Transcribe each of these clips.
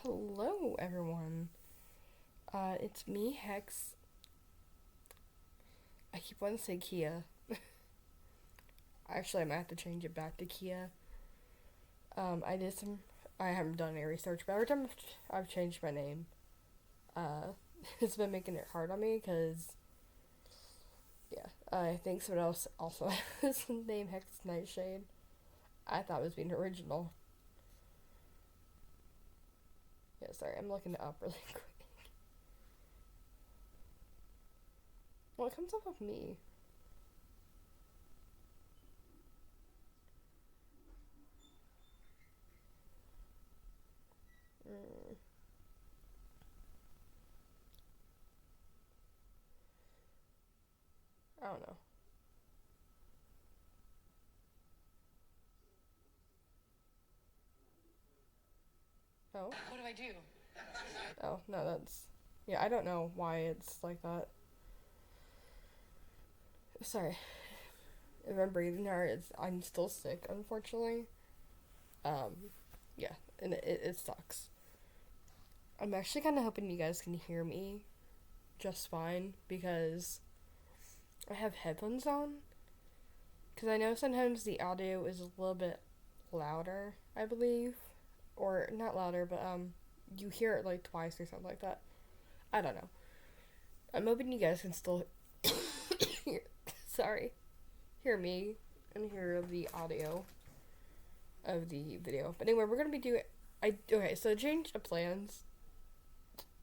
Hello, everyone. It's me, Hex. I keep wanting to say Kia. Actually, I might have to change it back to Kia. I did some. I haven't done any research, but every time I've changed my name, uh, it's been making it hard on me because, yeah, I think someone else also has the name Hex Nightshade. I thought it was being original. Yeah, sorry, I'm looking it up really quick. Well, it comes up with me. Mm, I don't know. Oh. What do I do? Oh, no, that's. Yeah, I don't know why it's like that. Sorry. If I'm breathing hard, I'm still sick, unfortunately. Um, yeah, and it sucks. I'm actually kind of hoping you guys can hear me just fine because I have headphones on. Because I know sometimes the audio is a little bit louder, I believe. Or not louder, but you hear it like twice or something like that. I don't know. I'm hoping you guys can still hear, sorry, hear me and hear the audio of the video. But anyway, we're gonna be doing. Okay. So change of plans.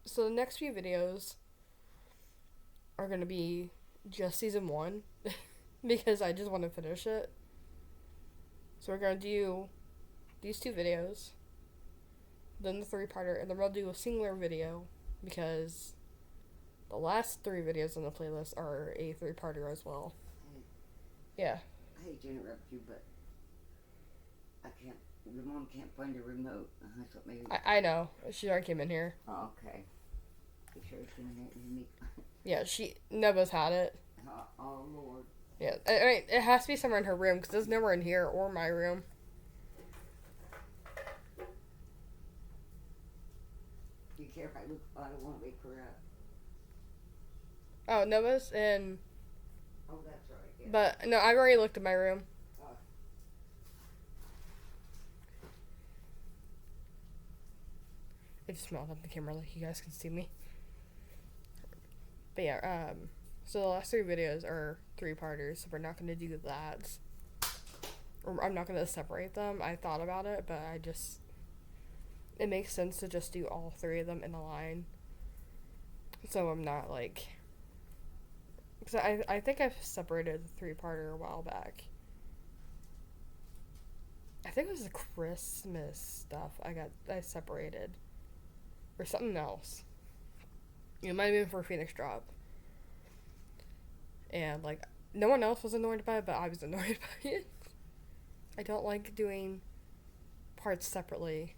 So the next few videos are gonna be just season one because I just want to finish it. So we're gonna do these two videos, then the three-parter, and then we'll do a singular video because the last three videos on the playlist are a three-parter as well. Hey, Yeah. I hate to interrupt you, but I can't. Your mom can't find a remote. I thought maybe. I know. She already came in here. Oh, okay. You sure it's gonna hit me? Yeah, Neva's had it. Oh Lord. Yeah, I mean, it has to be somewhere in her room because there's nowhere in here or my room. Be careful. I don't want to wake her up. Oh, Nova's in. Oh, that's right. Yeah. But no, I've already looked at my room. Uh, I just smelled up the camera like you guys can see me. But yeah, so the last three videos are three-parters, so we're not gonna do that. Or I'm not gonna separate them. I thought about it, but it makes sense to just do all three of them in a line. So I'm not like, because I think I've separated the three-parter a while back. I think it was the Christmas stuff I separated. Or something else. It might have been for Phoenix Drop. And, like, no one else was annoyed by it, but I was annoyed by it. I don't like doing parts separately.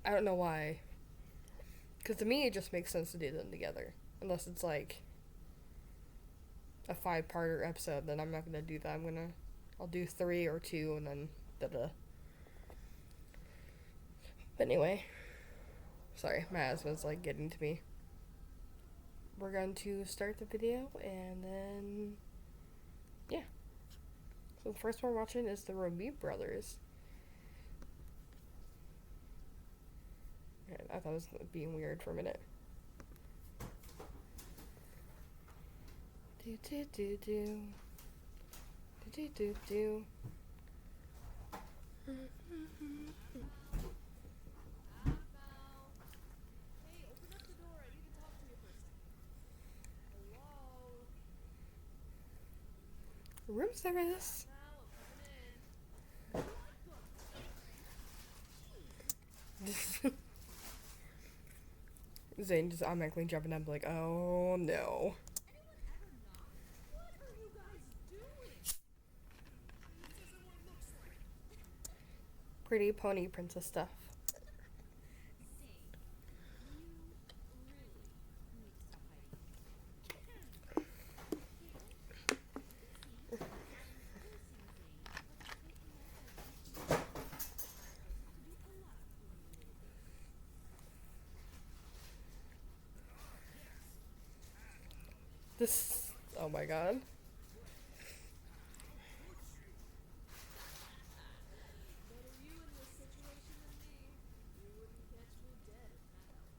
I don't know why. Because to me, it just makes sense to do them together. Unless it's, like, a 5-parter episode, then I'm not going to do that. I'll do 3 or 2, and then da-da. But anyway. Sorry, my asthma's, like, getting to me. We're going to start the video, and then, yeah. So the first one we're watching is the Romy Brothers. I thought it was being weird for a minute. Do do do do. Do do do do. Aphmau. Hey, open up the door. I need to talk to you for a second. Hello? Room service. Aphmau, I'm coming in. Zane just automatically jumping up like, oh no. Anyone ever knock? What are you guys doing? What does everyone looks like? Pretty pony princess stuff. Zane, you really need to stop hiding. Oh my god. Better you in this situation than me. You wouldn't catch me dead in hell.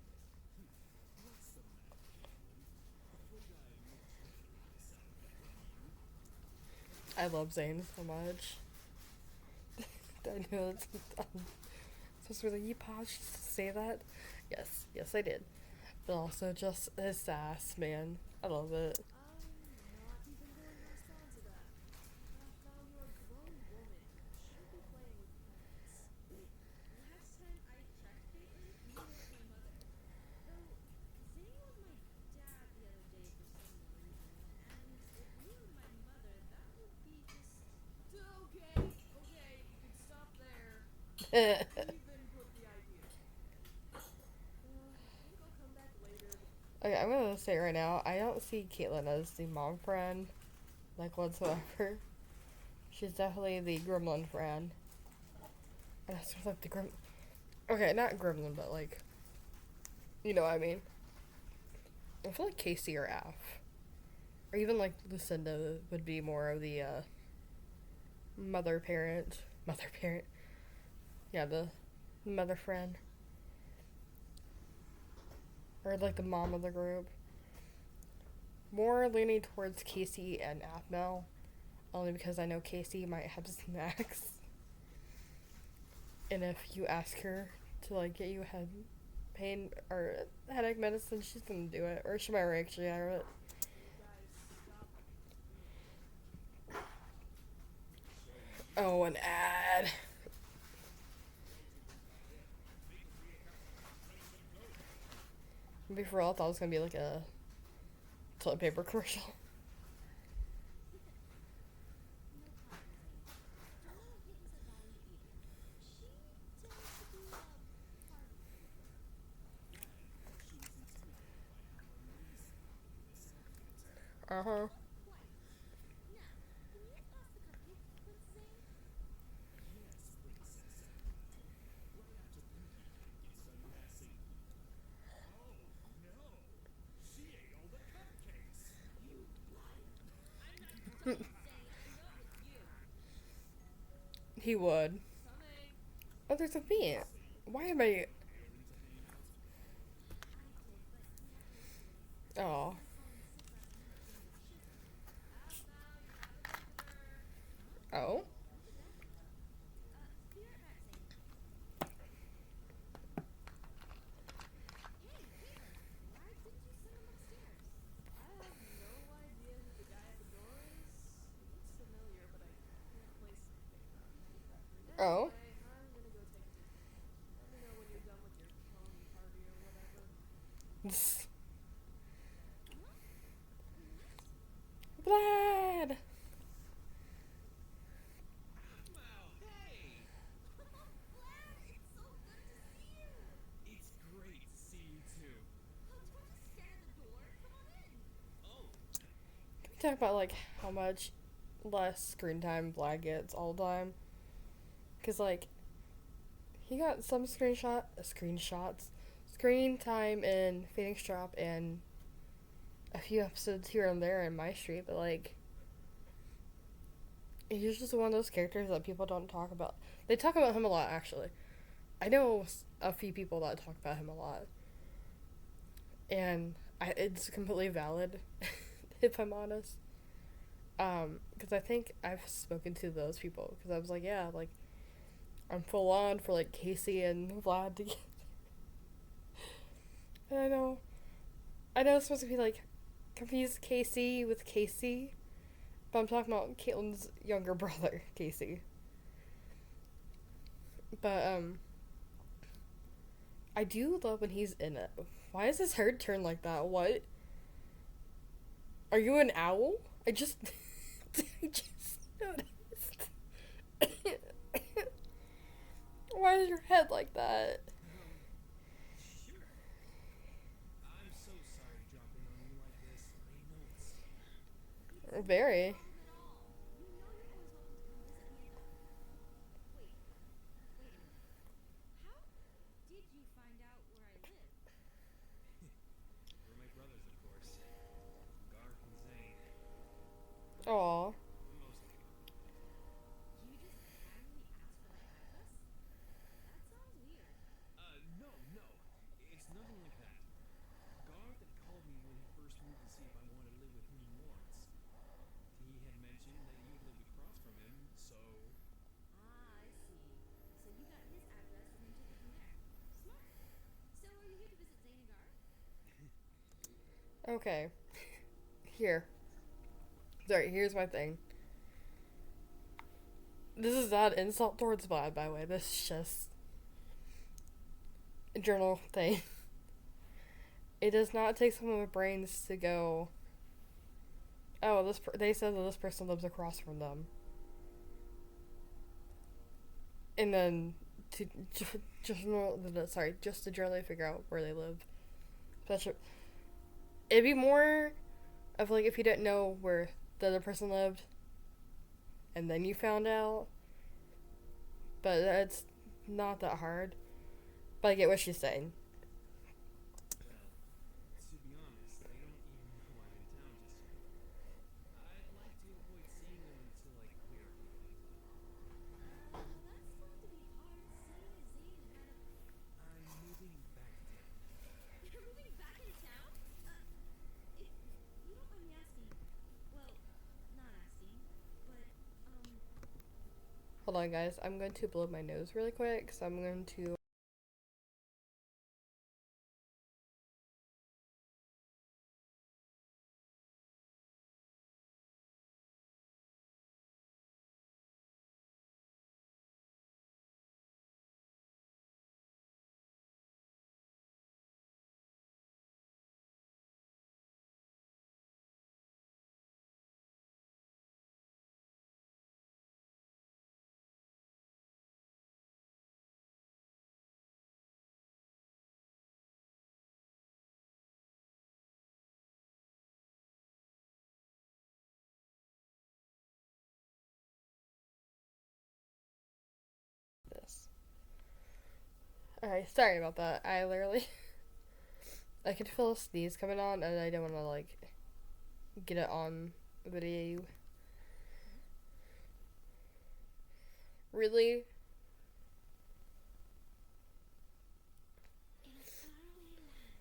What's the matter, Caitlin? Afraid I misrepresented myself, are you? I love Zane so much. I know it's supposed to be like, you paused just to say that? Yes, yes I did. But also just his sass, man. I love it. I'm not even going to respond to that. Aphmau, you're a grown woman. You shouldn't be playing with pets. Last time I checked, Caitlin, you weren't my mother. Though, Zane was my dad the other day for some reason, and if you were my mother, that would be just. Okay, okay, you can stop there. Okay, Even put the idea in my head. I think I'll come back later. I'm gonna say right now, I don't see Caitlyn as the mom friend, like whatsoever. She's definitely the gremlin friend. And that's sort of like the Okay, not gremlin, but like, you know what I mean. I feel like Casey or Af, or even like Lucinda would be more of the mother parent. Yeah, the mother friend, or like the mom of the group. More leaning towards Casey and Aphmau, only because I know Casey might have snacks. And if you ask her to like get you head pain or headache medicine, she's gonna do it, or she might actually have it. You guys stop reading. Oh, an ad. Be for all, I thought it was gonna be like a toilet paper commercial. No problem, Zane. Don't let him get into that either. She tends to be a party pooper. And she was intimidated by how amazing this outfit turned. Uh-huh. Quite. Now, can you pass the cupcake, Princess Zane? Yes, Princess Aphmau. Right after Pinkie Pie gets done passing. Oh, no! She ate all the cupcakes! You liar. I'm not done saying I know it was you. He would. Coming. Oh, there's a bee. Why am I... Bail into hanging out? I did, but he had to escape. Oh. He was falling sick last night from the sugar. Aphmau, you have a visitor. Huh? Oh? Who's that? Be right back, Zane. Hey, Caitlin, why didn't you send him upstairs? I have no idea who the guy at the door is. He looks familiar, but I can't place anything. Oh. Anyway, I'm gonna go take a peek. Let me know when you're done with your pony party or whatever. Huh? What? Vlad! Aphmau, hey! Vlad, it's so good to see you. It's great to see you too. Oh, don't just stand at the door. Come on in. Oh, Can we talk about, like, how much less screen time Vlad gets all the time? Because, like, he got some screen time in Phoenix Drop and a few episodes here and there in My Street, but, like, he's just one of those characters that people don't talk about. They talk about him a lot, actually. I know a few people that talk about him a lot. And it's completely valid, if I'm honest. Because I think I've spoken to those people. Because I was like, yeah, like, I'm full on for, like, Casey and Vlad together. And I know it's supposed to be, like, confuse Casey with Casey. But I'm talking about Caitlin's younger brother, Casey. But, I do love when he's in it. Why is his hair turned like that? What? Are you an owl? I just noticed. Why is your head like that? sure. I'm so sorry dropping on you like this. I know it's Very. No problem at all. You know you're always welcome to come visit me at the. Wait. Wait a minute. How did you find out where I live? We're my brothers, of course. Garth and Okay. Here. Sorry, here's my thing. This is not an insult towards Vlad, by the way. This is just a journal thing. It does not take someone with brains to go, oh, they said that this person lives across from them. And then to just to generally figure out where they live. It'd be more of like if you didn't know where the other person lived, and then you found out. But it's not that hard. But I get what she's saying. Well, to be honest, they don't even know I'm in town just yet. I'd like to avoid seeing them until I clear everything. That's going to be hard seeing as Zane is right up. I'm moving back to town. You're moving back into town? If you don't mind me asking, well, not asking, but, Hold on, guys. I'm going to blow my nose really quick, so I'm going to. This. Alright, sorry about that. I literally. I could feel a sneeze coming on, and I don't want to, like, get it on video. Really? in a faraway land,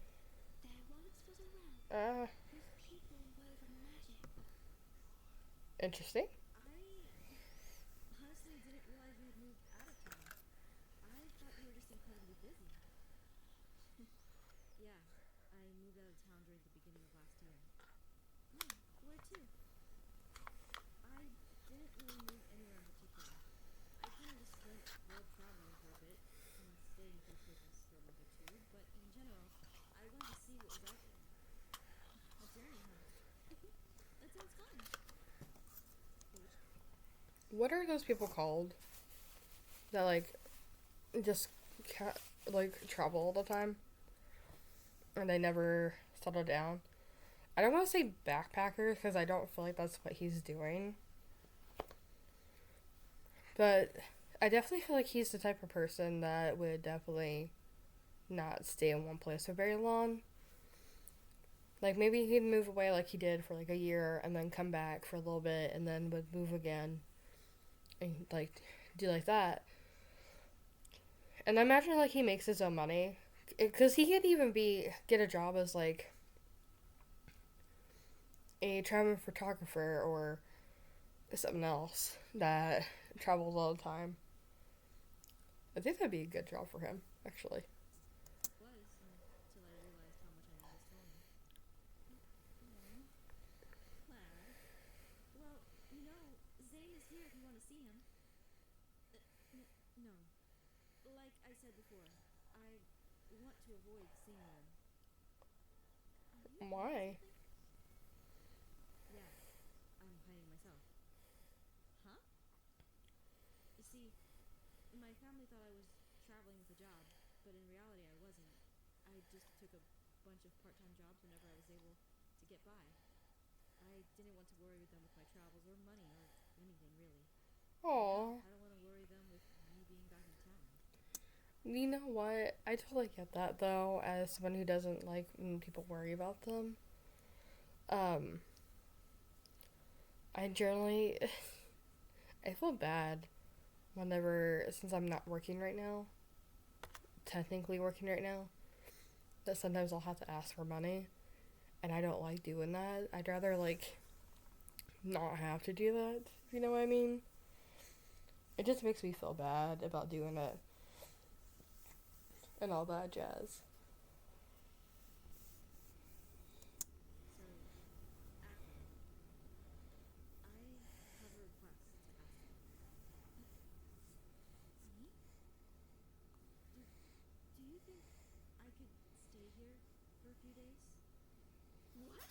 there once was a realm Ah, whose people wove a magic. interesting. I honestly didn't realize you had moved out of town. I thought you were just incredibly busy. Yeah, I moved out of town during the beginning of last year. Oh, where to? I didn't really move anywhere in particular. I kind of just went world traveling for a bit and stayed in a few places for a month or two, but in general, I wanted to see what was out there. A journey, huh? That sounds fun. What are those people called? That, like, just like travel all the time? And they never settle down? I don't want to say backpackers because I don't feel like that's what he's doing. But I definitely feel like he's the type of person that would definitely not stay in one place for very long. Like maybe he'd move away like he did for like a year and then come back for a little bit and then would move again and like do like that. And I imagine like he makes his own money because he could even get a job as like a traveling photographer or something else that travels all the time. I think that'd be a good job for him, actually. Was until I realized how much I needed Stormy. Oh, Plaid. Well, Zane is here if you want to see him. No. Like I said before, I want to avoid seeing them. Are you hiding Why? something? Yeah, I'm hiding myself. Huh? You see, my family thought I was traveling with a job, but in reality I wasn't. I just took a bunch of part-time jobs whenever I was able to get by. I didn't want to worry them with my travels or money or anything really. And now Aw. I don't want to worry them with me being back in town. You know what? I totally get that, though, as someone who doesn't like when people worry about them. Um, I generally. I feel bad whenever, since I'm not working right now, technically working right now, that sometimes I'll have to ask for money. And I don't like doing that. I'd rather, like, not have to do that, if you know what I mean. It just makes me feel bad about doing it. And all that jazz. here for a few days? What?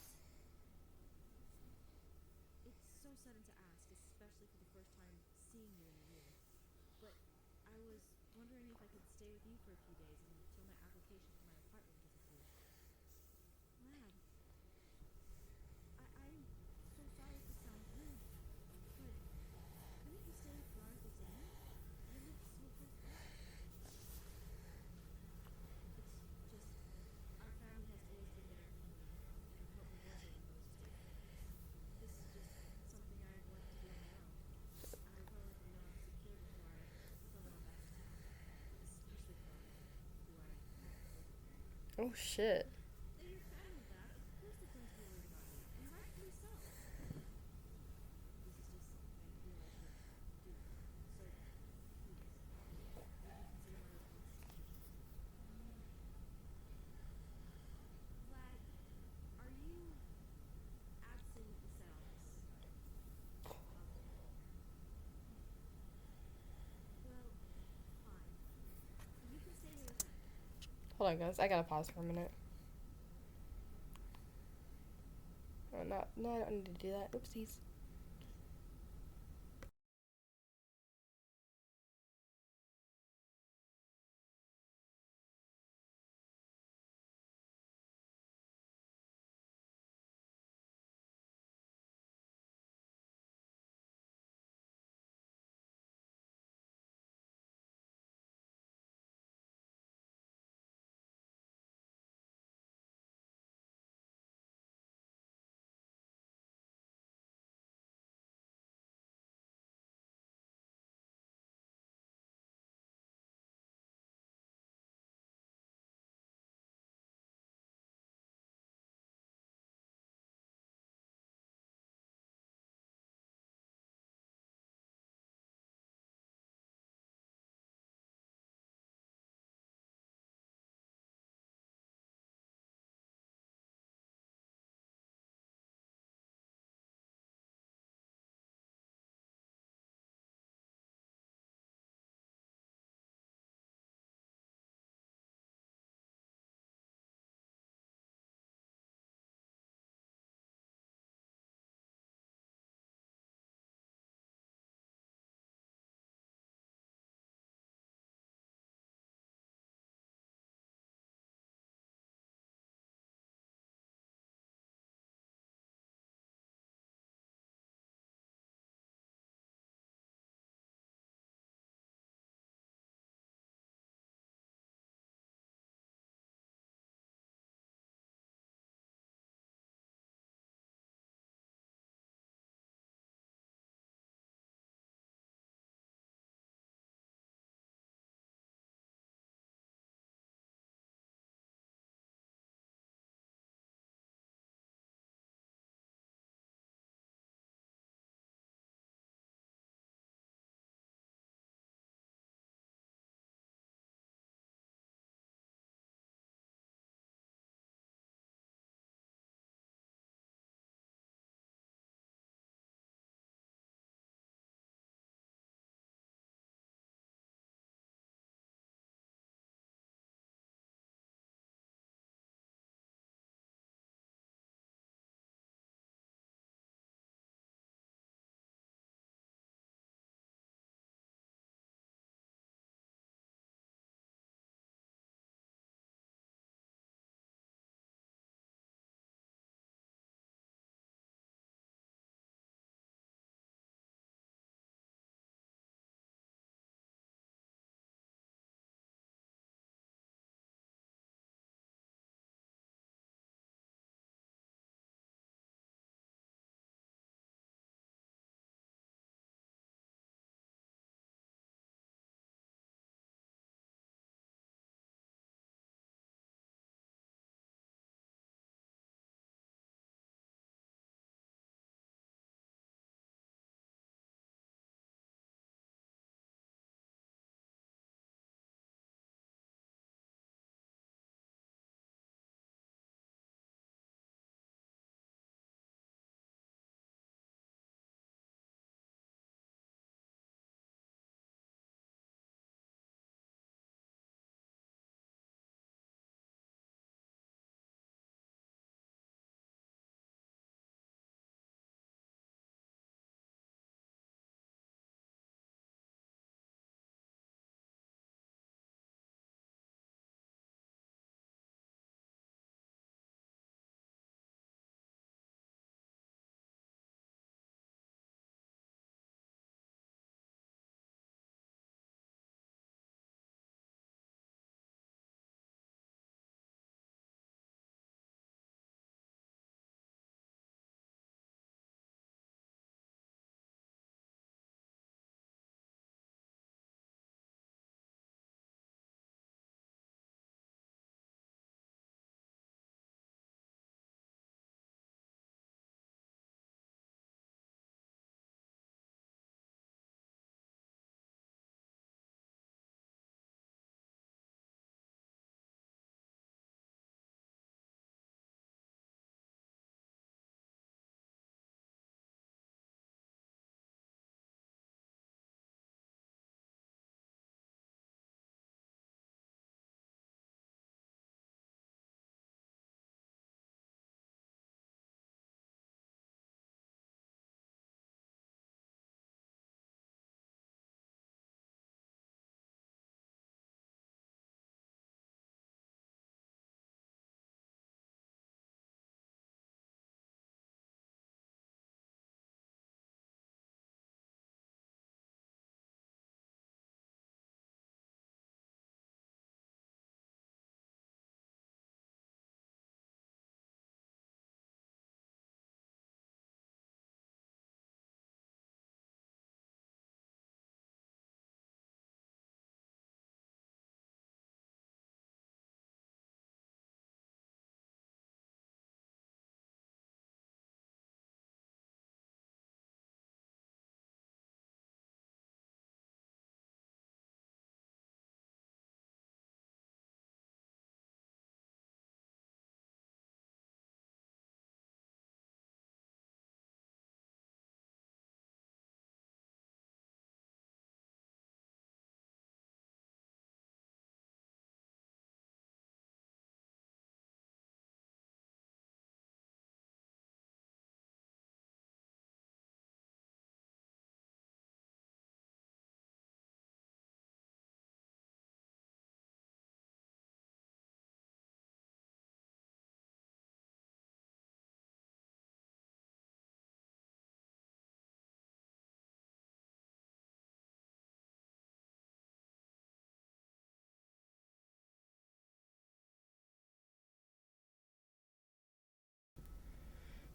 It's so sudden to ask, especially for the first time seeing you in a year. But I was wondering if I could stay with you for a few days until my application for my apartment gets approved. Lad, I'm so sorry if this sounds rude, but couldn't you stay for our exams? You live so close by. It's just, our family has always been there for me and helped me once I was supposed to. This is just something I've wanted to do on my own. I felt like a little insecure before I settled on back in town, especially for who I haven't told you yet. Oh shit. They're your family, Dad. Of course they're going to be worried about you, and rightfully so. This is just something I feel I should do. So, please, would you consider my request? Vlad, are you absolutely set on this? Positive. Well, fine. You can stay here with them. Hold on, guys. I gotta pause for a minute. Oh, no, I don't need to do that. Oopsies.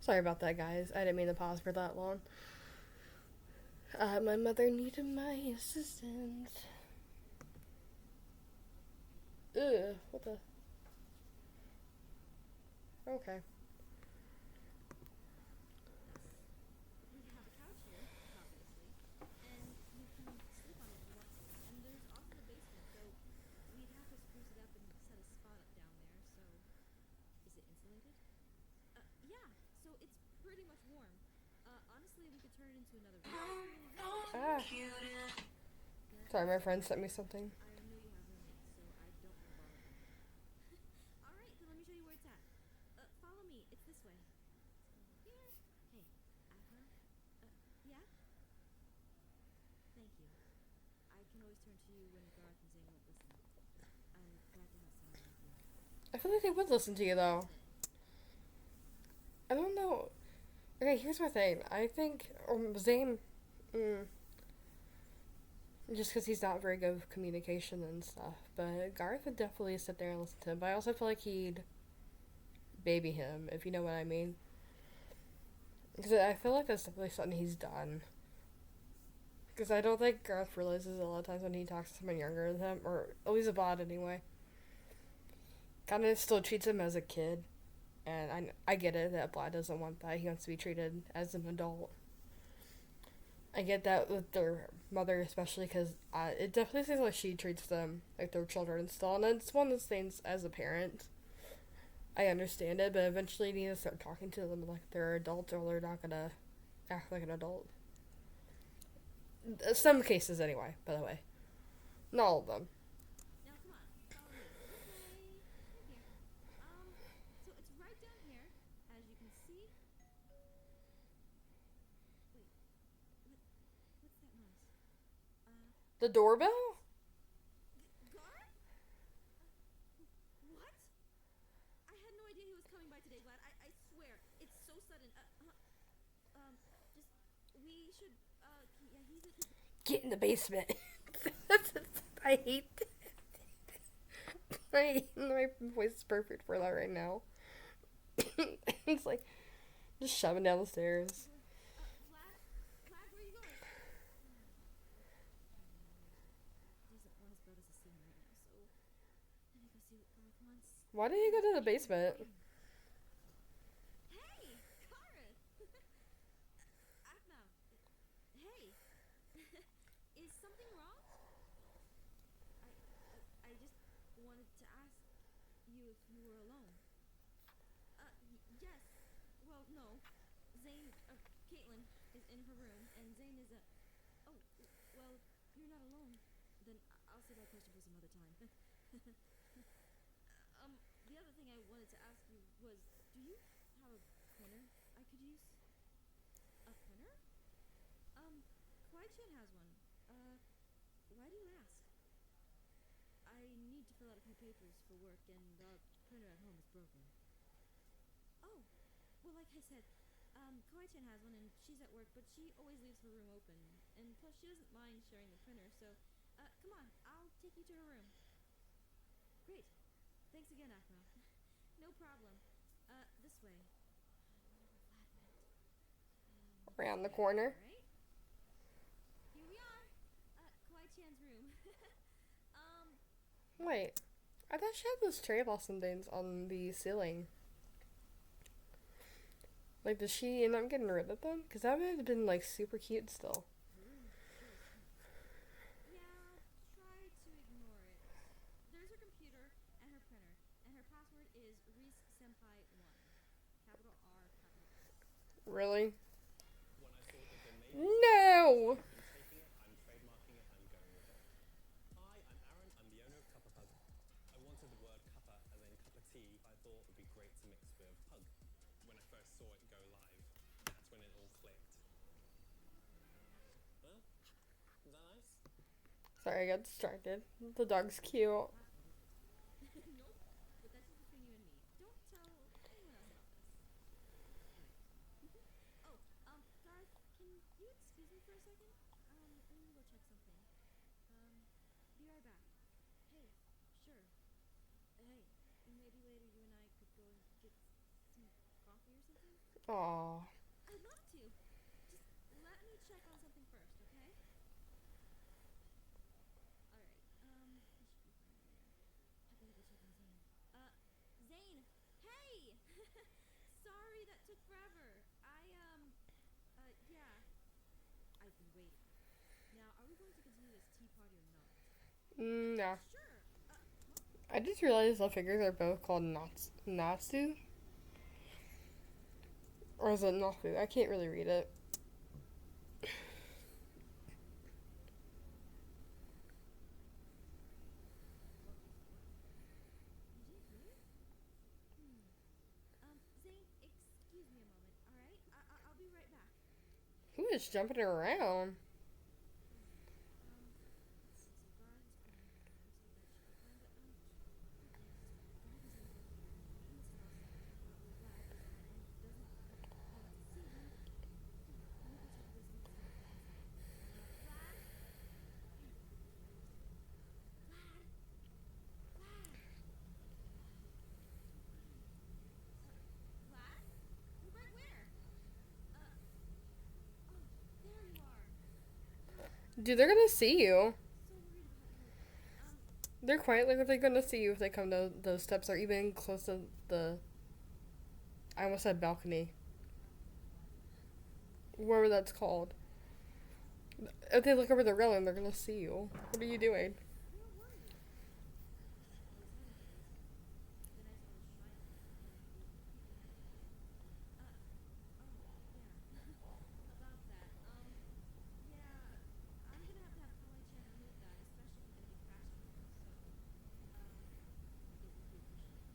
Sorry about that, guys. I didn't mean to pause for that long. My mother needed my assistance. Ugh, what the? Okay. We have a couch here, obviously, and you can sleep on it if you want to. And there's also the basement, though we'd have to spruce it up and set a spot up down there, so... Is it insulated? Yeah, so it's pretty much warm. Honestly, we could turn it into another room. Ah. Sorry, my friend sent me something. I know you have roommates, so I don't want to bother them. Alright, then let me show you where it's at. Follow me. It's this way. Here. Hey, Aphmau? Yeah? Thank you. I can always turn to you when Garth and Zane won't listen. I'm glad to have someone like you. I feel like they would listen to you, though. I don't know. Okay, here's my thing. I think Zane, just because he's not very good with communication and stuff. But Garth would definitely sit there and listen to him. But I also feel like he'd baby him, if you know what I mean. Because I feel like that's definitely something he's done. Because I don't think Garth realizes a lot of times when he talks to someone younger than him, or at least Vlad anyway, kind of still treats him as a kid. And I get it that Vlad doesn't want that. He wants to be treated as an adult. I get that with their mother, especially because it definitely seems like she treats them like their children still. And it's one of those things as a parent. I understand it, but eventually you need to start talking to them like they're adults or they're not going to act like an adult. Some cases, anyway, by the way. Not all of them. Now, come on. Follow me. This way. Right here. So it's right down here, as you can see. Wait. What's that noise? The doorbell? Garth? What? I had no idea he was coming by today, Vlad. I swear. It's so sudden. Just, we should, yeah, he's a... Get in the basement. I hate my voice is perfect for that right now. It's like just shoving down the stairs. Vlad, where are you going? Doesn't want his brothers to see him right now, so let me go see what Garth wants. Why did you go to the basement? Hey, Garth! Aphmau. Hey. Is something wrong? I just wanted to ask you if you were alone. Yes. Well, no. Zane, Caitlin is in her room, and Zane is oh, well, you're not alone. Then I'll save that question for some other time. The other thing I wanted to ask you was, do you have a printer I could use? A printer? Kwai Chan has one. Why do you ask? I need to fill out a few papers for work, and the printer at home is broken. Oh, well, like I said, Kwai Chan has one, and she's at work, but she always leaves her room open. And plus, she doesn't mind sharing the printer, so, come on, I'll take you to her room. Great. Thanks again, Aphmau. No problem. This way. Around the corner. Right? Here we are. Kwai Chan's room. Wait, I thought she had those cherry blossom things on the ceiling. Like, does she end up getting rid of them? Because that would have been, like, super cute still. Yeah, try to ignore it. There's her computer and her printer, and her password is Reese Senpai 1. Capital R, capital S. Really? When I thought that there may be No! I'm taking it, I'm trademarking it, I'm going with it. Hi, I'm Aaron, I'm the owner of Cuppa Pug. I wanted the word cuppa as in cup of tea, I thought would be great to mix with pug. When I first saw it go live, that's when it all clicked. Well, is that nice? Sorry, I got distracted. The dog's cute. Nope, but that's just between you and me. Don't tell anyone else about this. Oh, Garth, can you excuse me for a second? I'm gonna go check something. Be right back. Hey, sure. Hey, maybe later you and I could go and get some coffee or something? Aw. I'd love to. Just let me check on something first, okay? Alright, he should be fine in there. I better go check on Zane. Zane! Hey! Sorry that took forever. Yeah. I've been waiting. Now, are we going to continue this tea party or not? No. Sure. I just realized the figures are both called Natsu. Or is it Nafu? I can't really read it. You didn't hear it? Zane, excuse me a moment, alright? I'll be right back. Who is jumping around? Let's see. So guard is playing around, so that should be fine. But guard is in here in this house, with Vlad, and doesn't want to see him. Let me go check the basement to see what Vlad is doing. Vlad? Vlad? Vlad? Vlad? Vlad, where? Oh, there you are. Dude, they're gonna see you. So worried about you. They're quite like they're gonna see you if they come to those steps or even close to the. I almost said balcony. Whatever that's called. If they look over the railing, they're gonna see you. What are you doing? You were worried. I was heading to the basement. Then I saw the shrine open and people in there. Oh, yeah. About that. Yeah, I'm gonna have Kawai-chan remove that, especially if we're gonna be crashing there. So, it would be appreciated.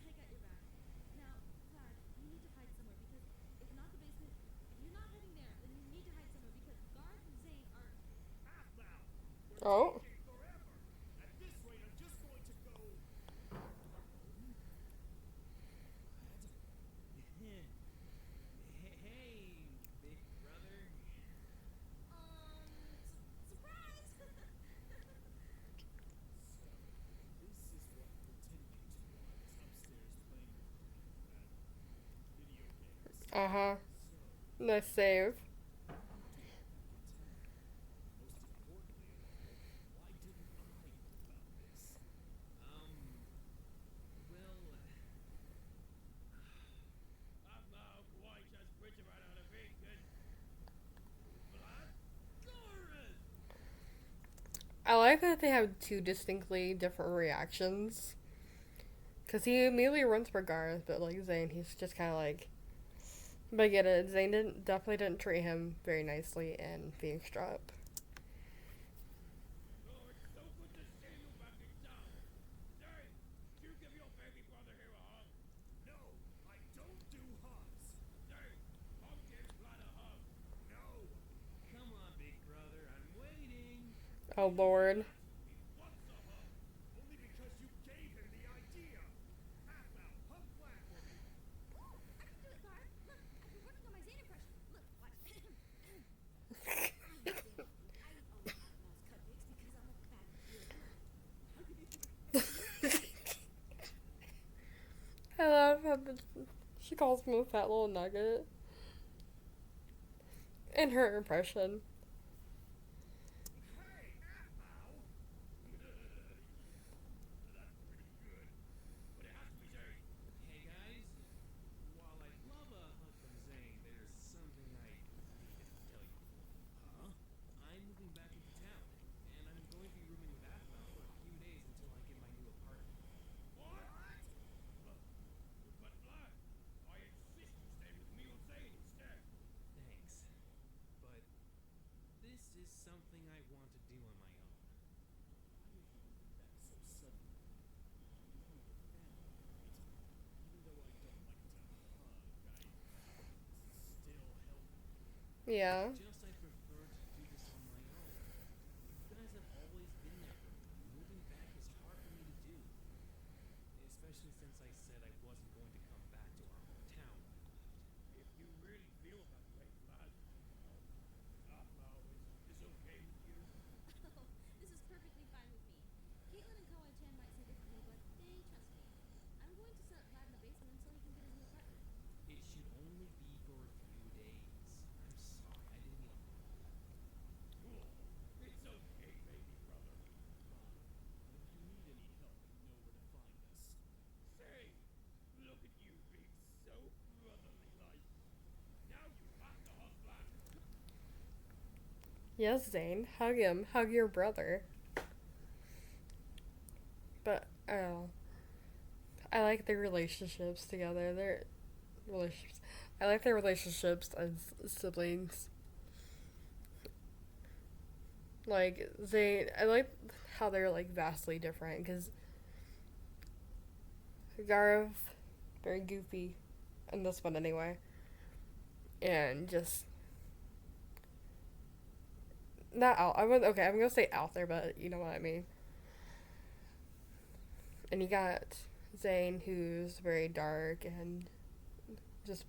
I got your back. Now, Vlad, you need to hide somewhere because if not the basement, if you're not heading there, then you need to hide somewhere because Guard and Zane are. Aphmau! We're Oh. taking forever! At this rate, I'm just going to go. Hey, big brother. Surprise! So, this is what pretending to while I was upstairs playing with video games. Uh huh. So, Nice save. most importantly of all, why didn't I know about this? Well, Aphmau, Kawai-chan's bridge ran out of ink and Vlad? Goran! I like that they have two distinctly different reactions. Cause he immediately runs for Garth, but like Zane, he's just kind of like. But I get it. Zane definitely didn't treat him very nicely in Phoenix Drop. Oh, it's so good to see you back in town. Zane, did you give your baby brother here a hug? No, I don't do hugs. Zane, come give Vlad a hug. No. Come on, big brother, I'm waiting. Oh Lord. He wants a hug. Only because you gave him the idea. Aphmau, hug Vlad for me. Ooh, I can do it, Guard. Look, I've been working on my Zane impression. Look, watch. I'm Zane. I eat all of Aphmau's cupcakes because I'm a fat little. I love how she calls him a fat little nugget. In her impression. Hey, Aphmau! That's pretty good. But it has to be Zane. Hey guys, while I'd love a hug from Zane, there's something I needed to tell you before. Huh? I'm moving back into town, and I'm going to be rooming with Aphmau for a few days until I get my new apartment. What? But Vlad, I insist you stay with me or Zane instead. Thanks. But this is something I want to do on my own. Why are you moving back so suddenly? You don't have a family, right? Even though I don't like to hug, I still help you. Yeah. Just I prefer to do this on my own. You guys have always been there for me. Moving back is hard for me to do. Especially since I said I wasn't going to come back to our hometown when I left. If you really feel that way, Vlad, Aphmau is okay with you? Oh, this is perfectly fine with me. Caitlin and Kawai-chan might say differently, but they trust me. I'm going to set Vlad in the basement until he can get his new apartment. Yes, Zane. Hug him. Hug your brother. But I don't know. I like their relationships together. Their relationships. I like their relationships as siblings. Like Zane, I like how they're like vastly different because Garv, very goofy, in this one anyway, and just not out. I would okay. I'm gonna say out there, but you know what I mean. And you got Zane, who's very dark and just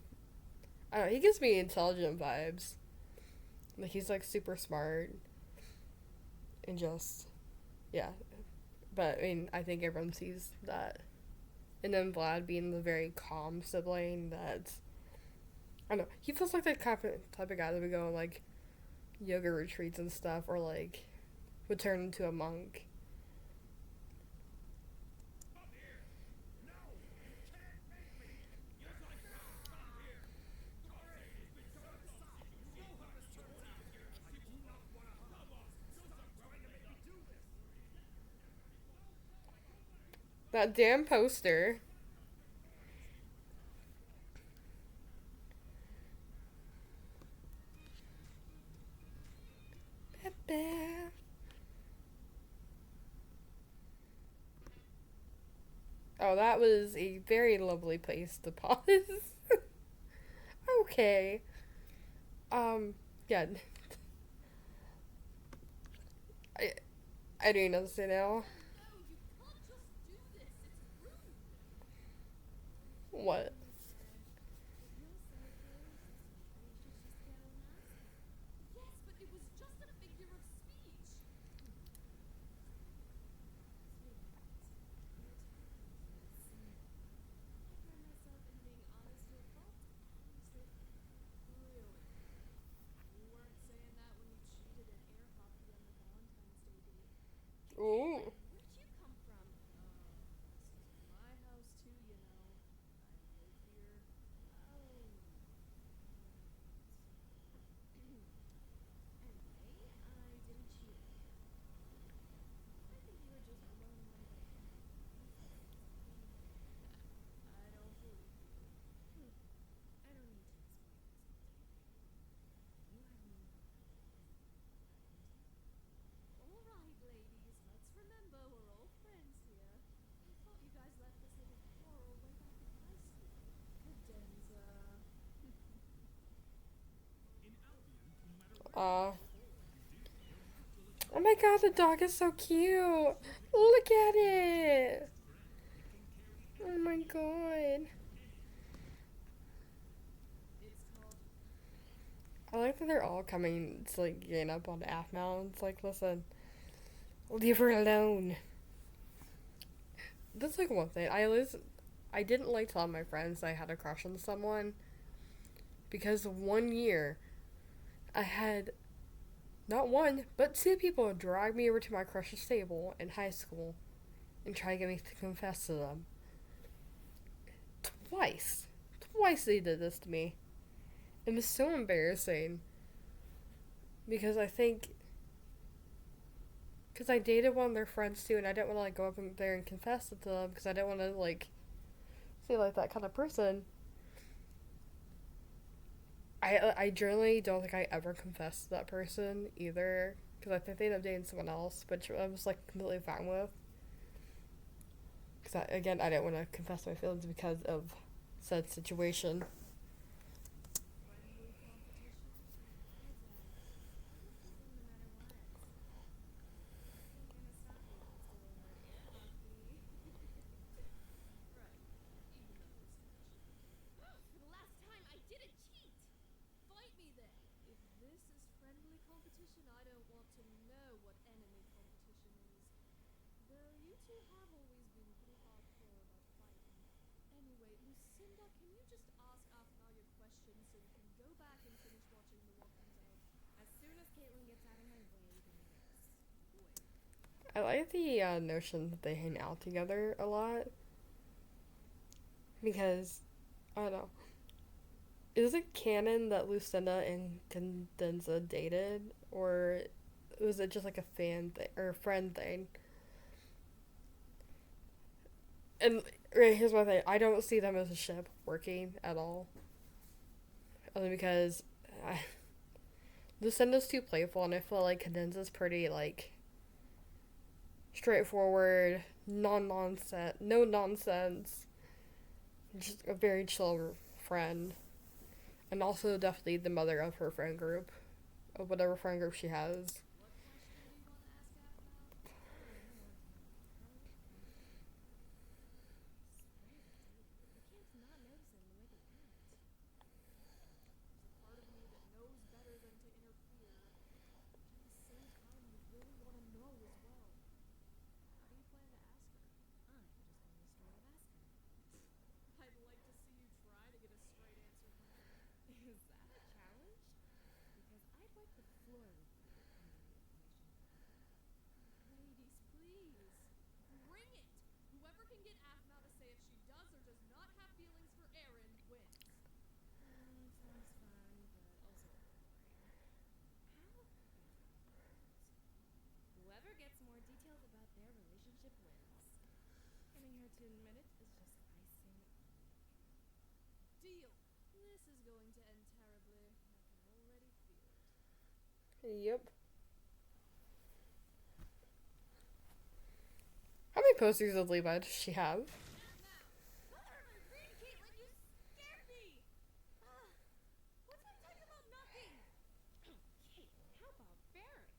I don't know. He gives me intelligent vibes. Like he's like super smart and just yeah. But I mean, I think everyone sees that. And then Vlad being the very calm sibling that's I don't know. He feels like the type of guy that would go on like yoga retreats and stuff, or like would turn into a monk. That damn poster. Pepe. Oh, that was a very lovely place to pause. Okay. Yeah. I I don't know say now. No, you can't just do this. It's rude. What? Listen, if you're so curious as to why you should just go and ask him. Yes, but it was just a figure of speech. Sweetheart, you're talking to a senior. I pride myself in being honest to a fault, honestly. Really? You weren't saying that when you cheated in air hockey on the Valentine's Day date. Ooh. Caitlin, where'd you come from? This is my house too, you know. I live here. Oh, right. Anyway, I didn't cheat on you. I think you were just blown away by Henry. I don't believe you. I don't need to explain myself to you, Caitlin. You have no right All right, ladies, let's remember we're all friends here. I thought you guys left this little quarrel way back in high school. Cadenza. Aw. Oh my god, the dog is so cute. Look at it. Oh my god. It's called I like that they're all coming to like gain up on Aphmau. It's like, listen, leave her alone. That's like one thing. I didn't like telling my friends I had a crush on someone because 1 year I had not one but two people drag me over to my crush's table in high school and try to get me to confess to them. Twice. Twice they did this to me. It was so embarrassing because because I dated one of their friends too, and I didn't want to like go up in there and confess it to them because I didn't want to like seem like that kind of person. I generally don't think I ever confessed to that person either because I think they ended up dating someone else, which I was like completely fine with. Because again, I didn't want to confess my feelings because of said situation. friendly competition. it does. I get the feeling no matter what, you're gonna stop being still over air hockey. Right. Even though it's finished. For the last time, I didn't cheat! Fight me then! If this is friendly competition, I don't want to know what enemy competition is. Though you two have always been pretty hardcore about fighting. Anyway, Lucinda, can you just ask Aphmau your questions so we can go back and finish watching The Walking Dead? As soon as Caitlin gets out of my way, then yes. Wait. I like the notion that they hang out together a lot because I don't know. is it canon that Lucinda and Condenza dated, or was it just like a fan thing or a friend thing? And right, here's my thing: I don't see them as a ship working at all, only because I, Lucinda's too playful, and I feel like Condenza's pretty like straightforward, non nonsense, no nonsense, just a very chill friend, and also definitely the mother of her friend group, of whatever friend group she has. What question do you want to ask Aphmau? Swear to dating. You can't not notice it in the way they act. There's a part of me that knows better than to interfere, but at the same time, I really want to know as well. How do you plan to ask her? I'm just going to straight up ask her. I'd like to see you try to get a straight answer from her. Is that a challenge? Because I'd wipe the floor with you under your information. Ladies, please. Bring it! Whoever can get Aphmau to say if she does or does not have feelings for Aaron wins. Sounds fun, but also a little boring. How about whoever gets more details about their relationship wins? Getting her to admit it is just icing on the cake. Deal. This is going to end terribly. I can already feel it. Yep. How many posters of Levi does she have? Read, Caitlin, you scared me! What's my talking about nothing? Oh, Caitlin, how barbaric!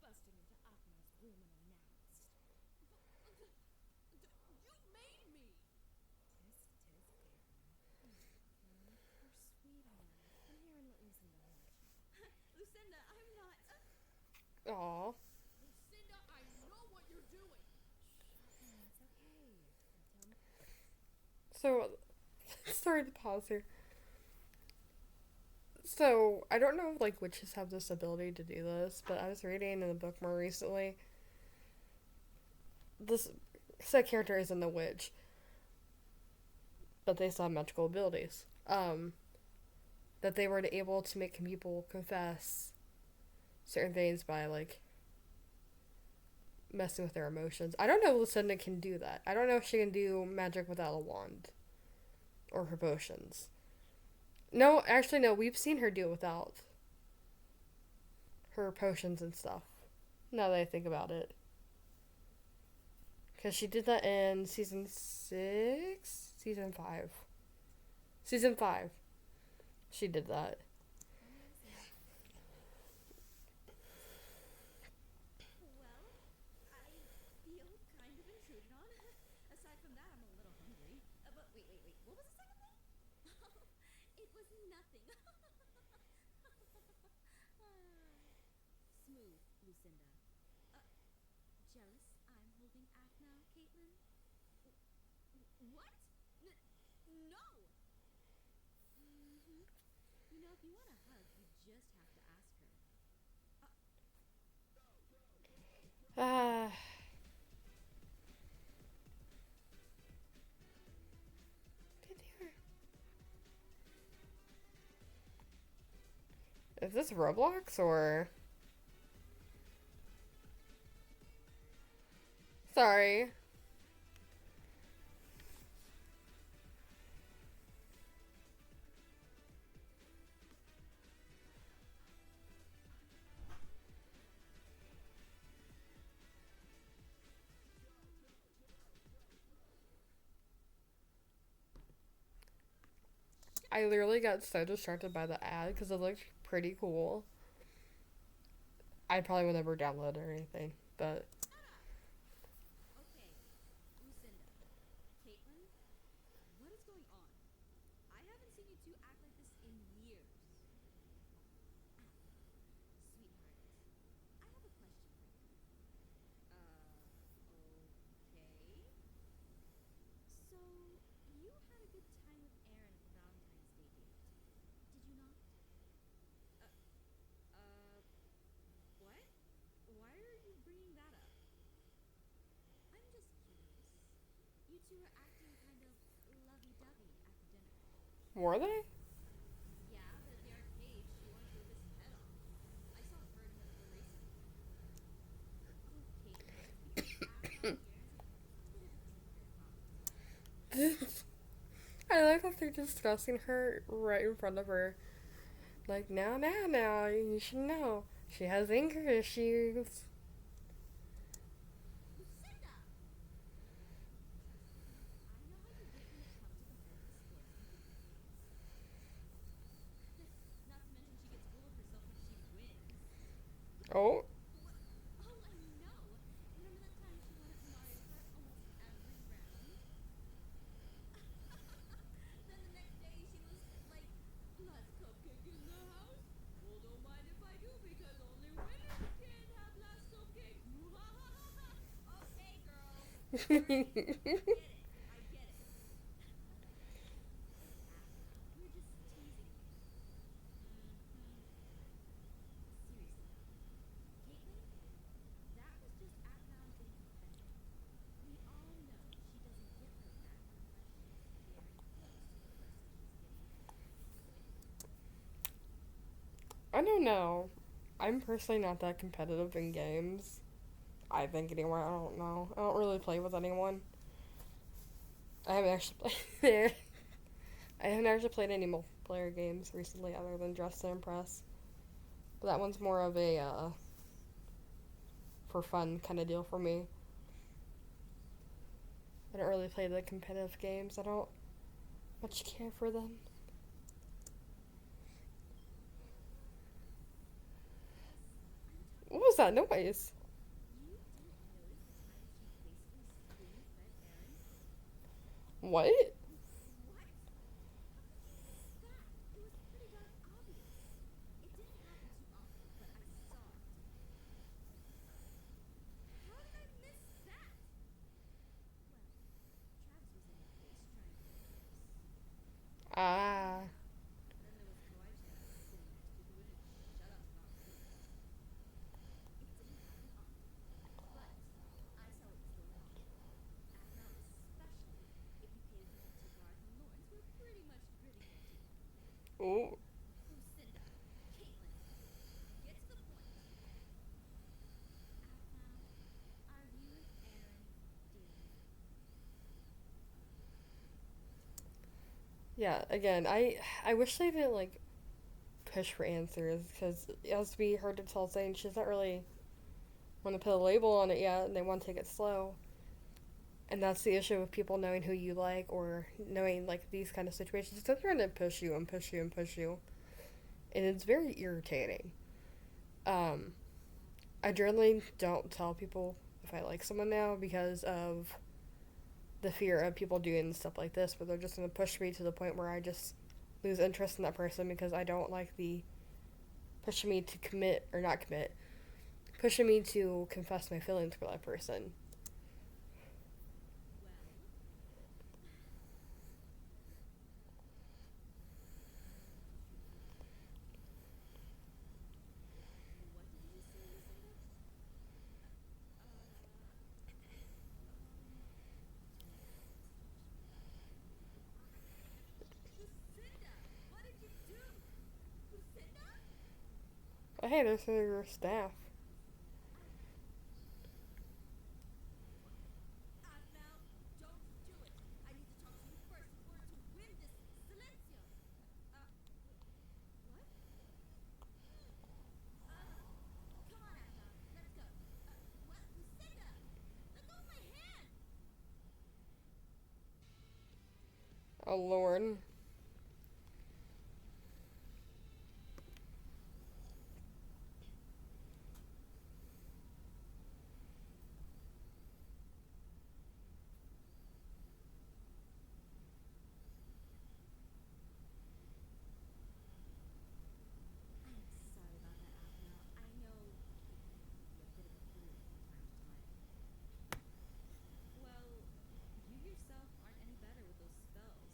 Busting into Aphmau's room unannounced. You made me! Tisk, tisk, Aaron. Poor sweetheart. Come here and let Lucinda hold you. Lucinda, I'm not. Aw. Lucinda, I know what you're doing! It's okay. Now tell me. So, sorry to pause here. So, I don't know if, like, witches have this ability to do this, but I was reading in a book more recently. This said character isn't a witch, but they still have magical abilities. That they were able to make people confess certain things by, like, messing with their emotions. I don't know if Lucinda can do that. I don't know if she can do magic without a wand or her potions. No, actually, no. We've seen her do it without her potions and stuff. Now that I think about it, because she did that in season 6, season 5. She did that. Well, I feel kind of intruded on. Aside from that, I'm a little hungry. But wait. What was the second thing? It was nothing. Smooth, Lucinda. Jealous I'm holding Aphmau, Caitlin? What? No! Mm-hmm. You know, if you want a hug, you just have to ask her. Ah. Is this Roblox or? Sorry. I literally got so distracted by the ad because it looked pretty cool. I probably would never download it or anything, but Okay, Lucinda. Caitlin, what is going on? I haven't seen you two act like this in years. Sweetheart, I have a question for you. Okay. So, you had a good time with Aaron at the Valentine's Day date, did you not? Uh, what? Why are you bringing that up? I'm just curious. You two were acting kind of lovey-dovey at the dinner. were they? I like that they're discussing her right in front of her. Like, now, you should know. She has anger issues. Lucinda! I know how you get when it comes to competitive sports and video games. Not to mention she gets full of herself when she wins. Oh, What? Oh, I know. Remember that time she won at Mario Kart almost every round? Then the next day she was like, last cupcake in the house? Well, don't mind if I do because only winners can have last cupcake. Okay, girl. Alright. I get it. It's Aphmau. We're just teasing you. Mm-hmm. Seriously though, Caitlin, that was just Aphmau being competitive. We all know she doesn't get like that unless she's very close to the person she's getting with. I don't know. I'm personally not that competitive in games. I think anyway. I don't know. I don't really play with anyone. I haven't actually played. I haven't actually played any multiplayer games recently, other than Dress to Impress. But that one's more of a for fun kind of deal for me. I don't really play the competitive games. I don't much care for them. Plus, I'm What talking was that about noise? you didn't notice the time she basically spoon fed Aaron? What? What? How could you miss that? It was pretty darn obvious. It didn't happen too often, but I saw it. How did I miss that? Well, Travis was in your face trying to impress. Ah. Then there was Kawaii Chan sitting next to you who wouldn't shut up about food. It didn't happen often, but I saw what was going on. Aphmau especially, if you paid attention to Garth and Lawrence, were pretty much gritting their teeth. Oh. Lucinda, Caitlin, get to the point. Aphmau, are you and Aaron dating? Yeah. Again, I wish they didn't like push for answers because as we heard Tell saying, she's not really want to put a label on it yet, and they want to take it slow. And that's the issue with people knowing who you like or knowing like these kind of situations. They're trying to push you and push you and push you, and it's very irritating. Um, I generally don't tell people if I like someone now because of the fear of people doing stuff like this, but they're just gonna push me to the point where I just lose interest in that person because I don't like the pushing me to commit or not commit, pushing me to confess my feelings for that person. Well, what did you say, Lucinda? Turning it back to the situation. Lucinda, what did you do? Lucinda? Oh, hey, there's your staff. I. Aphmau, don't do it. I need to talk to you first in order to win this silencio. What? Uh, come on, Aphmau. Let's go. What? Lucinda! Let go of my hand! Oh, Lord. I'm sorry about that, Aphmau. I know it can be a bit of a bully from time to time. Well, you yourself aren't any better with those spells.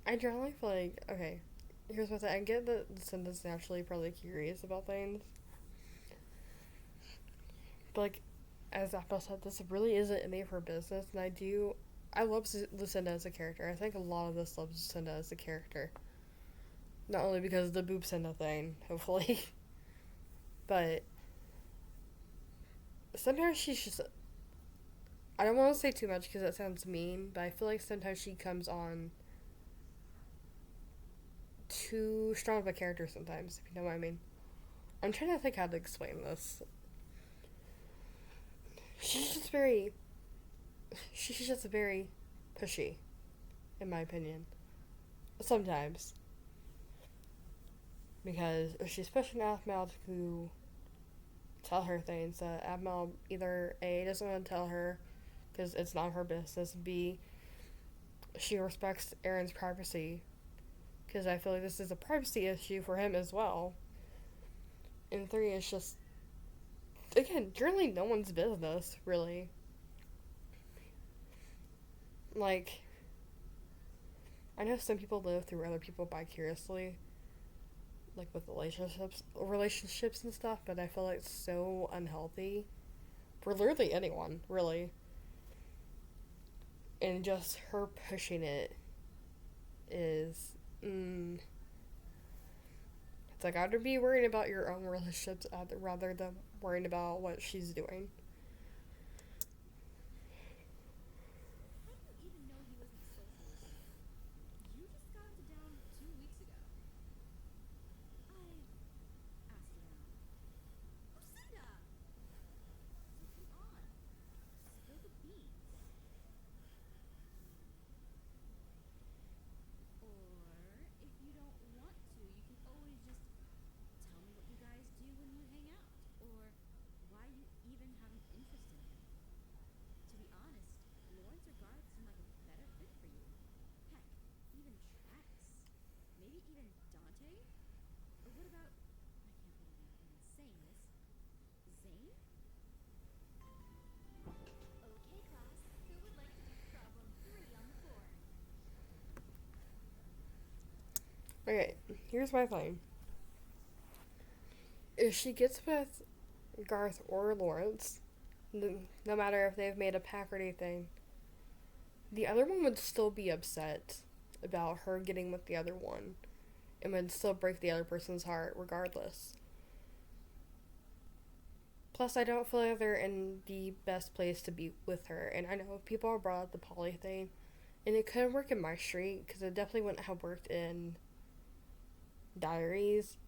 I generally feel like, okay, here's what I get that Lucinda's naturally probably curious about things. But, like, as Aphmau said, this really isn't any of her business, and I love Lucinda as a character. I think a lot of us love Lucinda as a character. Not only because of the Boob Cinda thing, hopefully, but sometimes she's just. I don't want to say too much because that sounds mean, but I feel like sometimes she comes on too strong of a character sometimes, if you know what I mean. I'm trying to think how to explain this. She's just very. She's just very pushy, in my opinion. Sometimes. Because she's pushing Aphmau to tell her things that Aphmau either A, doesn't want to tell her because it's not her business, B, she respects Aaron's privacy because I feel like this is a privacy issue for him as well. And 3, it's just, again, generally no one's business, really. Like, I know some people live through other people vicariously, like with relationships and stuff, but I feel like it's so unhealthy for literally anyone, really. And just her pushing it is, it's like I'd be worried about your own relationships rather than worrying about what she's doing. How do you even know he wasn't social with you? You just got into town 2 weeks ago. I asked around. Lucinda! So come on. Spill the beans. Or, if you don't want to, you can always just tell me what you guys do when you hang out. Or why you even have an interest in him. To be honest, Lawrence or Garth seem like a better fit for you. Heck, even Travis. Maybe even Dante? Or what about, I can't believe I'm even saying this, Zane? Okay, class. Who would like to do problem 3 on the board? Okay, here's my thing. If she gets with Garth or Lawrence, no matter if they've made a pact or anything, the other one would still be upset about her getting with the other one and would still break the other person's heart regardless. Plus, I don't feel like they're in the best place to be with her. And I know people have brought up the poly thing, and it could work in my street because it definitely wouldn't have worked in Diaries.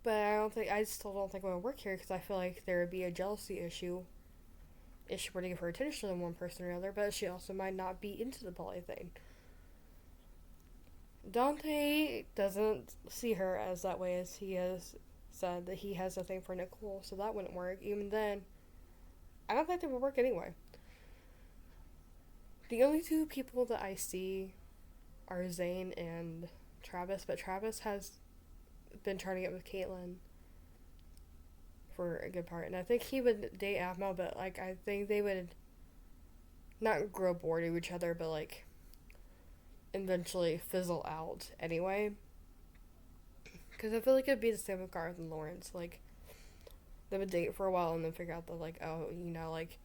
But I still don't think it would work here because I feel like there would be a jealousy issue if she were to give her attention to one person or another, but she also might not be into the poly thing. Dante doesn't see her as that way, as he has said that he has a thing for Nicole, so that wouldn't work. Even then, I don't think that would work anyway. The only 2 people that I see are Zane and Travis, but Travis has been trying to get with Caitlyn for a good part, and I think he would date Aphmau, but like I think they would not grow bored of each other, but like eventually fizzle out anyway. Because I feel like it'd be the same with Garth and Lawrence. Like they would date for a while and then figure out that like, oh, like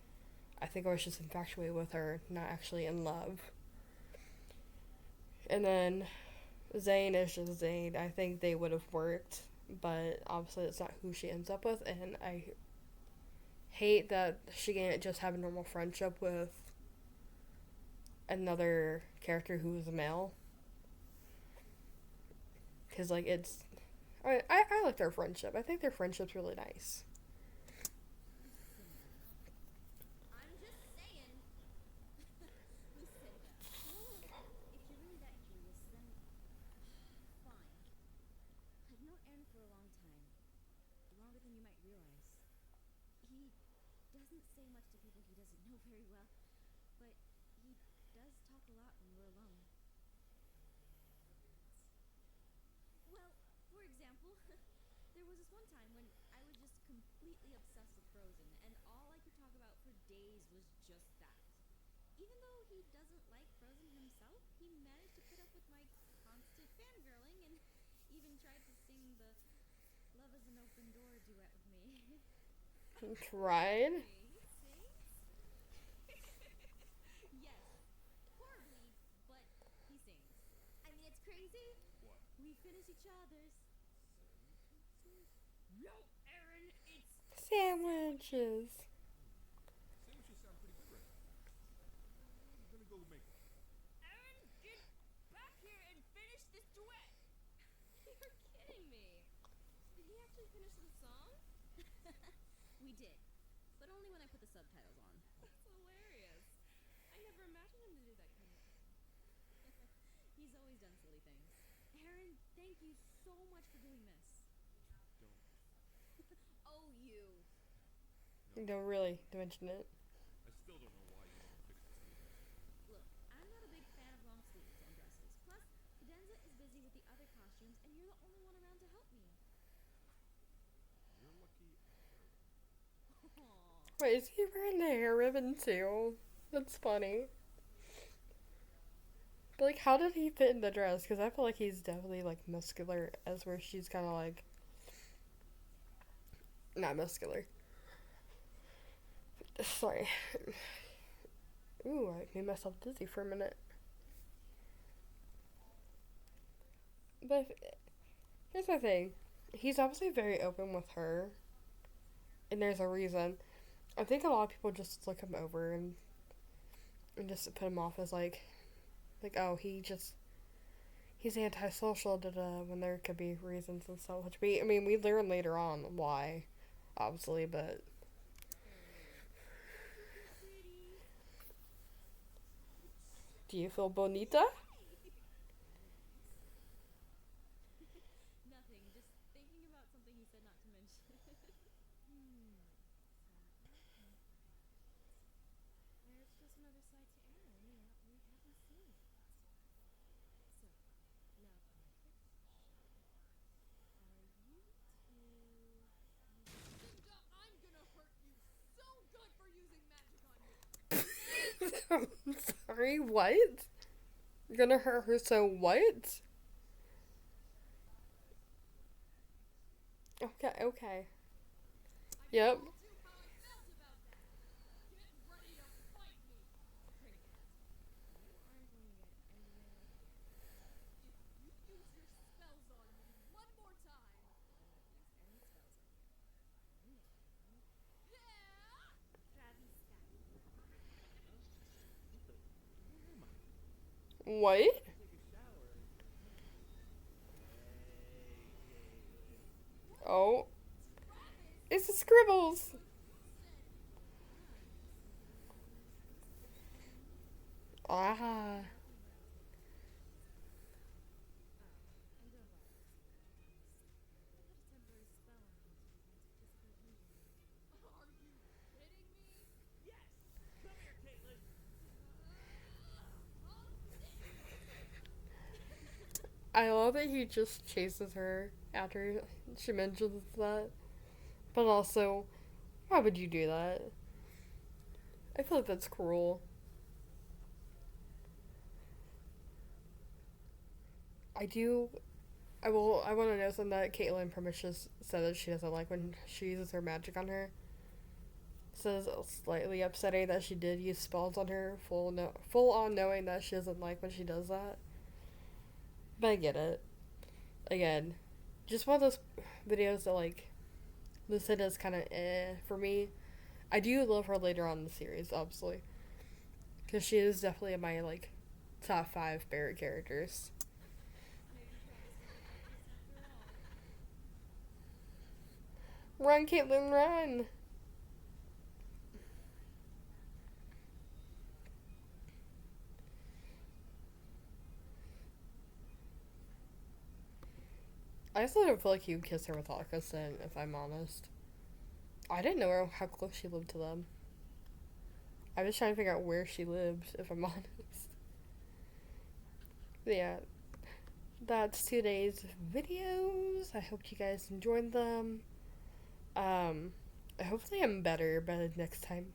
I think I was just infatuated with her, not actually in love. And then Zane is just Zane. I think they would have worked, but obviously it's not who she ends up with, and I hate that she can't just have a normal friendship with another character who is a male. Because, like, it's... I like their friendship. I think their friendship's really nice. I'm just saying. Lucinda. If you're really that curious, then fine. I've known Aaron for a long time. Longer than you might realize. He doesn't say much to people he doesn't know very well, but he does talk a lot when we're alone. Well, for example, there was this one time when I was just completely obsessed with Frozen, and all I could talk about for days was just that. even though he doesn't like Frozen himself, he managed to put up with my constant fangirling and even tried to sing the Love is an Open Door duet with me. Tried? He sings? Yes, horribly, but he sings. I mean, it's crazy. What? We finish each other's sentences. No, Aaron, it's Sandwiches. Sandwiches sound pretty good right now. I'm gonna go make one. Aaron, get back here and finish this duet. You're kidding me. Did he actually finish the song? We did, but only when I put the subtitles on. That's hilarious. I never imagined him to do that kind of thing. He's always done silly things. Aaron, thank you so much for doing this. Don't. Oh, you. Don't really mention it. I still don't know why you didn't fix the sleeves. Look, I'm not a big fan of long sleeves on dresses. Plus, Cadenza is busy with the other costumes, and you're the only one around to help me. You're lucky I have hair ribbon. Aww. Wait, is he wearing the hair ribbon too? That's funny. But like, how did he fit in the dress? Because I feel like he's definitely like muscular, as where she's kind of like not muscular. Sorry. Ooh, I made myself dizzy for a minute. But here's my thing. He's obviously very open with her. And there's a reason. I think a lot of people just look him over and just put him off as like, oh, he's antisocial, when there could be reasons and stuff. Which we learn later on why, obviously, but. Do you feel bonita? Nothing, just thinking about something he said not to mention. There's just another side to Aaron we haven't seen yet. So, now for my trick shot. Are you two... Linda, I'm gonna hurt you so good for using magic on me. I'm sorry, what? You're gonna hurt her so what? Okay. Yep. I told you how I felt about that. Get ready to fight me. Trinket, you aren't going to get anywhere here. If you use your spells on me one more time. I won't use any spells on you. I'm Aaron. Yeah! Traviska. Where am I? What? I take a shower and... Oh, Travis, it's the scribbles. you said Ah. I'm doing well. I put a temporary spell on you to prevent physical injury. Are you kidding me? Yes! Come here, Caitlin! I'll see you. I love that he just chases her after she mentions that. But also, why would you do that? I feel like that's cruel. I want to know something that Caitlyn Permicious said that she doesn't like when she uses her magic on her. Says slightly upsetting that she did use spells on her, full on knowing that she doesn't like when she does that. But I get it. Again, just one of those videos that like Lucinda's kind of for me. I do love her later on in the series, obviously, because she is definitely in my like top 5 favorite characters. Maybe Travis wasn't obvious after all. Run, Caitlyn, run! I still don't feel like you would kiss her without consent, if I'm honest. I didn't know how close she lived to them. I was trying to figure out where she lived, if I'm honest. But yeah, that's today's videos. I hope you guys enjoyed them. Hopefully I'm better by the next time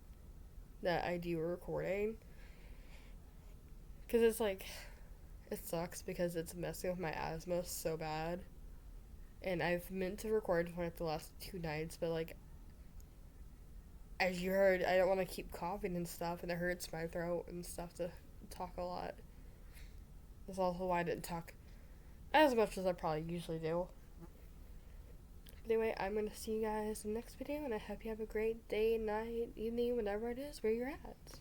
that I do a recording. Because it's like, it sucks because it's messing with my asthma so bad. And I've meant to record for like the last 2 nights, but like, as you heard, I don't want to keep coughing and stuff, and it hurts my throat and stuff to talk a lot. That's also why I didn't talk as much as I probably usually do. Anyway, I'm going to see you guys in the next video, and I hope you have a great day, night, evening, whatever it is, where you're at.